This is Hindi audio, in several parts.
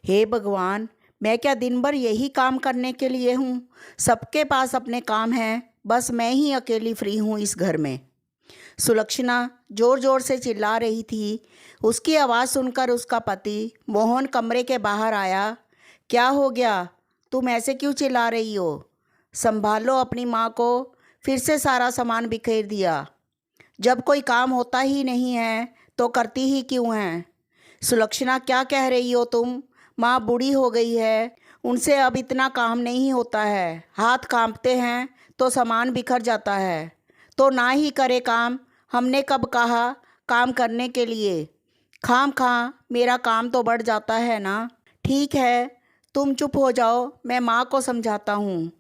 हे भगवान, मैं क्या दिन भर यही काम करने के लिए हूँ? सबके पास अपने काम हैं, बस मैं ही अकेली फ्री हूँ इस घर में। सुलक्षणा जोर जोर से चिल्ला रही थी। उसकी आवाज़ सुनकर उसका पति मोहन कमरे के बाहर आया। क्या हो गया? तुम ऐसे क्यों चिल्ला रही हो? संभालो अपनी माँ को। फिर से सारा सामान बिखेर दिया। जब कोई काम होता ही नहीं है तो करती ही क्यों हैं? सुलक्षणा, क्या कह रही हो तुम? माँ बूढ़ी हो गई है, उनसे अब इतना काम नहीं होता है। हाथ कांपते हैं तो सामान बिखर जाता है। तो ना ही करे काम। हमने कब कहा काम करने के लिए? खाम खा मेरा काम तो बढ़ जाता है ना। ठीक है, तुम चुप हो जाओ, मैं माँ को समझाता हूँ।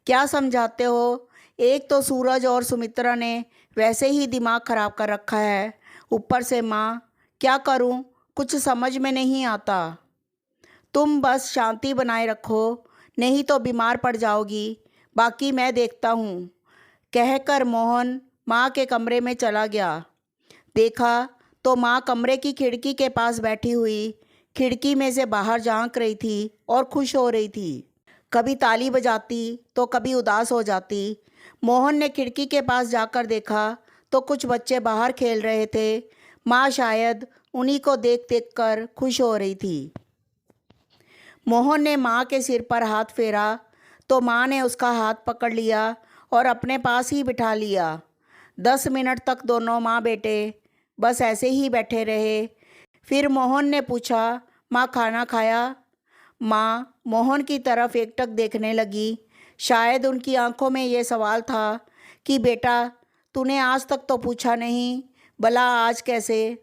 क्या समझाते हो? एक तो सूरज और सुमित्रा ने वैसे ही दिमाग खराब कर रखा है, ऊपर से माँ। क्या करूँ, कुछ समझ में नहीं आता। तुम बस शांति बनाए रखो, नहीं तो बीमार पड़ जाओगी। बाकी मैं देखता हूँ, कहकर मोहन माँ के कमरे में चला गया। देखा तो माँ कमरे की खिड़की के पास बैठी हुई खिड़की में से बाहर झांक रही थी और खुश हो रही थी। कभी ताली बजाती तो कभी उदास हो जाती। मोहन ने खिड़की के पास जाकर देखा तो कुछ बच्चे बाहर खेल रहे थे। माँ शायद उन्हीं को देख देख कर खुश हो रही थी। मोहन ने माँ के सिर पर हाथ फेरा तो माँ ने उसका हाथ पकड़ लिया और अपने पास ही बिठा लिया। 10 मिनट तक दोनों माँ बेटे बस ऐसे ही बैठे रहे। फिर मोहन ने पूछा, माँ खाना खाया? माँ मोहन की तरफ एकटक देखने लगी। शायद उनकी आंखों में ये सवाल था कि बेटा, तूने आज तक तो पूछा नहीं, भला आज कैसे?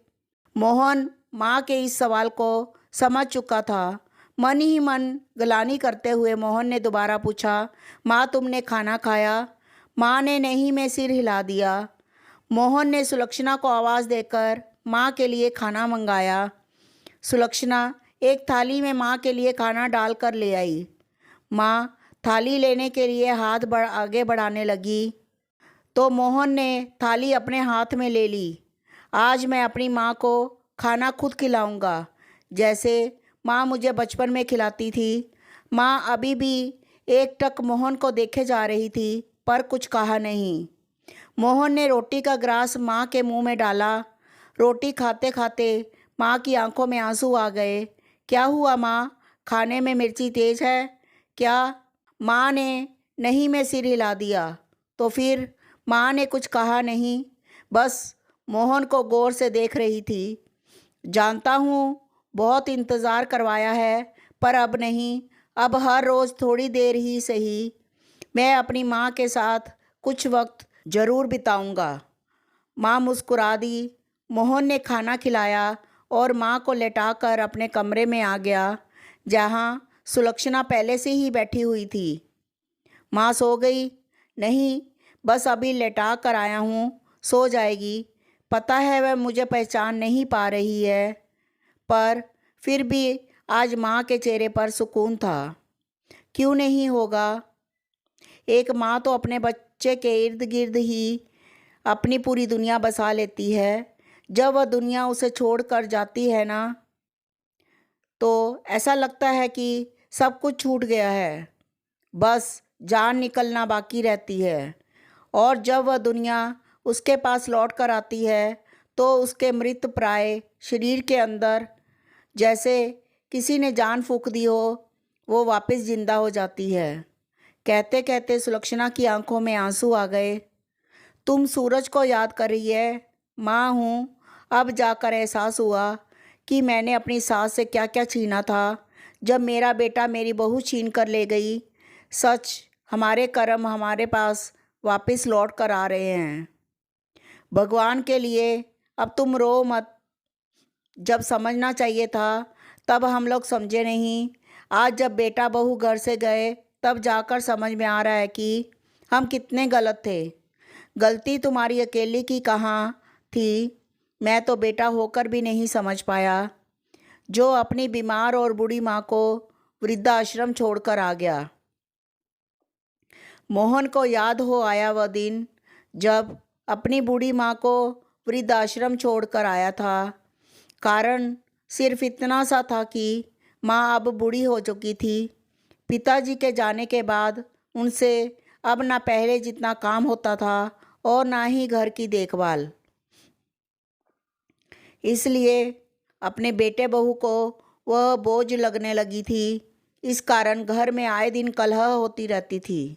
मोहन माँ के इस सवाल को समझ चुका था। मन ही मन गलानी करते हुए मोहन ने दोबारा पूछा, माँ तुमने खाना खाया? माँ ने नहीं में सिर हिला दिया। मोहन ने सुलक्षणा को आवाज़ देकर माँ के लिए खाना मंगाया। सुलक्षणा एक थाली में माँ के लिए खाना डाल कर ले आई। माँ थाली लेने के लिए हाथ आगे बढ़ाने लगी तो मोहन ने थाली अपने हाथ में ले ली। आज मैं अपनी माँ को खाना खुद खिलाऊंगा, जैसे माँ मुझे बचपन में खिलाती थी। माँ अभी भी एकटक मोहन को देखे जा रही थी पर कुछ कहा नहीं। मोहन ने रोटी का ग्रास माँ के मुंह में डाला। रोटी खाते खाते माँ की आंखों में आंसू आ गए। क्या हुआ माँ, खाने में मिर्ची तेज है क्या? माँ ने नहीं में सिर हिला दिया। तो फिर माँ ने कुछ कहा नहीं, बस मोहन को गौर से देख रही थी। जानता हूँ बहुत इंतज़ार करवाया है, पर अब नहीं। अब हर रोज़ थोड़ी देर ही सही मैं अपनी माँ के साथ कुछ वक्त ज़रूर बिताऊंगा। माँ मुस्कुरा दी। मोहन ने खाना खिलाया और माँ को लेटाकर अपने कमरे में आ गया, जहाँ सुलक्षणा पहले से ही बैठी हुई थी। माँ सो गई? नहीं, बस अभी लेटा कर आया हूँ, सो जाएगी। पता है वह मुझे पहचान नहीं पा रही है, पर फिर भी आज माँ के चेहरे पर सुकून था। क्यों नहीं होगा? एक माँ तो अपने बच्चे के इर्द गिर्द ही अपनी पूरी दुनिया बसा लेती है। जब वह दुनिया उसे छोड़कर जाती है ना, तो ऐसा लगता है कि सब कुछ छूट गया है, बस जान निकलना बाकी रहती है। और जब वह दुनिया उसके पास लौट कर आती है तो उसके मृत प्राय शरीर के अंदर जैसे किसी ने जान फूंक दी हो, वो वापस जिंदा हो जाती है। कहते कहते सुलक्षणा की आंखों में आंसू आ गए। तुम सूरज को याद कर रही है? माँ हूँ। अब जाकर एहसास हुआ कि मैंने अपनी सास से क्या क्या छीना था जब मेरा बेटा मेरी बहू छीन कर ले गई। सच, हमारे कर्म हमारे पास वापस लौट कर आ रहे हैं। भगवान के लिए अब तुम रो मत। जब समझना चाहिए था तब हम लोग समझे नहीं। आज जब बेटा बहू घर से गए तब जाकर समझ में आ रहा है कि हम कितने गलत थे। गलती तुम्हारी अकेली की कहाँ थी? मैं तो बेटा होकर भी नहीं समझ पाया, जो अपनी बीमार और बूढ़ी माँ को वृद्धाश्रम छोड़कर आ गया। मोहन को याद हो आया वह दिन जब अपनी बूढ़ी माँ को वृद्धाश्रम छोड़कर आया था। कारण सिर्फ इतना सा था कि माँ अब बूढ़ी हो चुकी थी। पिताजी के जाने के बाद उनसे अब ना पहले जितना काम होता था और ना ही घर की देखभाल। इसलिए अपने बेटे बहू को वह बोझ लगने लगी थी। इस कारण घर में आए दिन कलह होती रहती थी।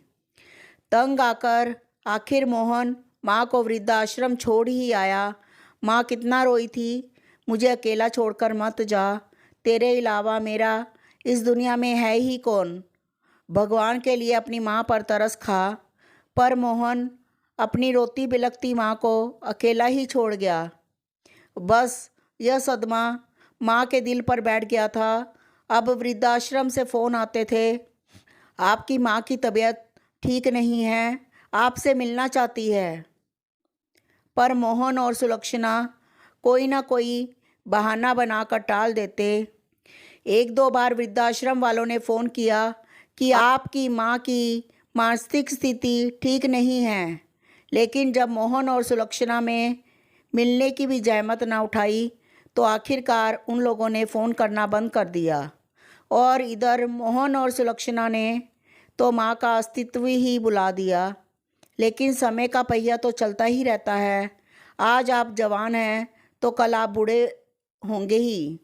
तंग आकर आखिर मोहन माँ को वृद्धाश्रम छोड़ ही आया। माँ कितना रोई थी, मुझे अकेला छोड़कर मत जा, तेरे अलावा मेरा इस दुनिया में है ही कौन। भगवान के लिए अपनी माँ पर तरस खा, पर मोहन अपनी रोती बिलखती माँ को अकेला ही छोड़ गया। बस यह सदमा माँ के दिल पर बैठ गया था। अब वृद्धाश्रम से फ़ोन आते थे, आपकी माँ की तबीयत ठीक नहीं है, आपसे मिलना चाहती है। पर मोहन और सुलक्षणा कोई ना कोई बहाना बनाकर टाल देते। एक दो बार वृद्धाश्रम वालों ने फ़ोन किया कि आपकी माँ की मानसिक स्थिति ठीक नहीं है, लेकिन जब मोहन और सुलक्षणा में मिलने की भी जहमत ना उठाई तो आखिरकार उन लोगों ने फ़ोन करना बंद कर दिया। और इधर मोहन और सुलक्षणा ने तो माँ का अस्तित्व ही बुला दिया। लेकिन समय का पहिया तो चलता ही रहता है। आज आप जवान हैं तो कल आप बूढ़े होंगे ही।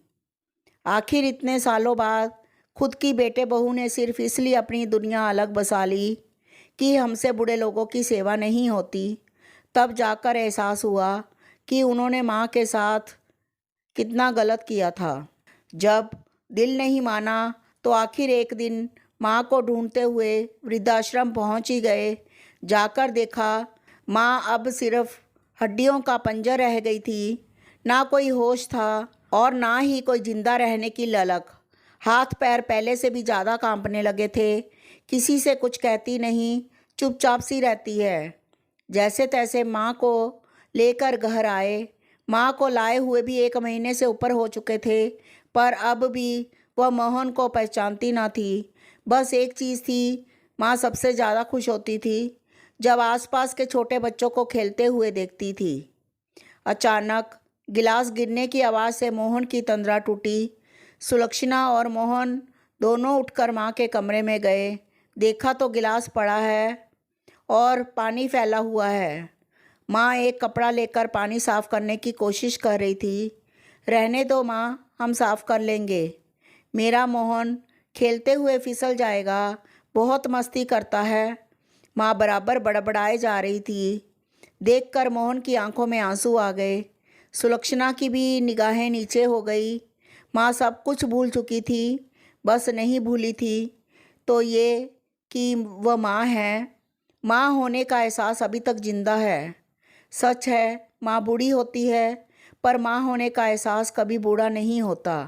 आखिर इतने सालों बाद खुद की बेटे बहू ने सिर्फ इसलिए अपनी दुनिया अलग बसा ली कि हमसे बूढ़े लोगों की सेवा नहीं होती। तब जाकर एहसास हुआ कि उन्होंने माँ के साथ कितना गलत किया था। जब दिल नहीं माना तो आखिर एक दिन माँ को ढूंढते हुए वृद्धाश्रम पहुँच ही गए। जाकर देखा माँ अब सिर्फ हड्डियों का पंजर रह गई थी। ना कोई होश था और ना ही कोई जिंदा रहने की ललक। हाथ पैर पहले से भी ज़्यादा कांपने लगे थे। किसी से कुछ कहती नहीं, चुपचाप सी रहती है। जैसे तैसे माँ को लेकर घर आए। माँ को लाए हुए भी 1 महीने से ऊपर हो चुके थे, पर अब भी वह मोहन को पहचानती ना थी। बस एक चीज़ थी, माँ सबसे ज़्यादा खुश होती थी जब आसपास के छोटे बच्चों को खेलते हुए देखती थी। अचानक गिलास गिरने की आवाज़ से मोहन की तंद्रा टूटी। सुलक्षणा और मोहन दोनों उठकर माँ के कमरे में गए। देखा तो गिलास पड़ा है और पानी फैला हुआ है। माँ एक कपड़ा लेकर पानी साफ़ करने की कोशिश कर रही थी। रहने दो माँ, हम साफ़ कर लेंगे। मेरा मोहन खेलते हुए फिसल जाएगा, बहुत मस्ती करता है। माँ बराबर बड़बड़ाए जा रही थी। देखकर मोहन की आंखों में आंसू आ गए। सुलक्षणा की भी निगाहें नीचे हो गई। माँ सब कुछ भूल चुकी थी, बस नहीं भूली थी तो ये कि वह माँ है। माँ होने का एहसास अभी तक जिंदा है। सच है, माँ बूढ़ी होती है, पर माँ होने का एहसास कभी बूढ़ा नहीं होता।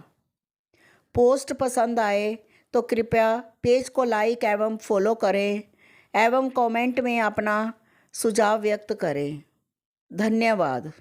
पोस्ट पसंद आए तो कृपया पेज को लाइक एवं फॉलो करें एवं कमेंट में अपना सुझाव व्यक्त करें। धन्यवाद।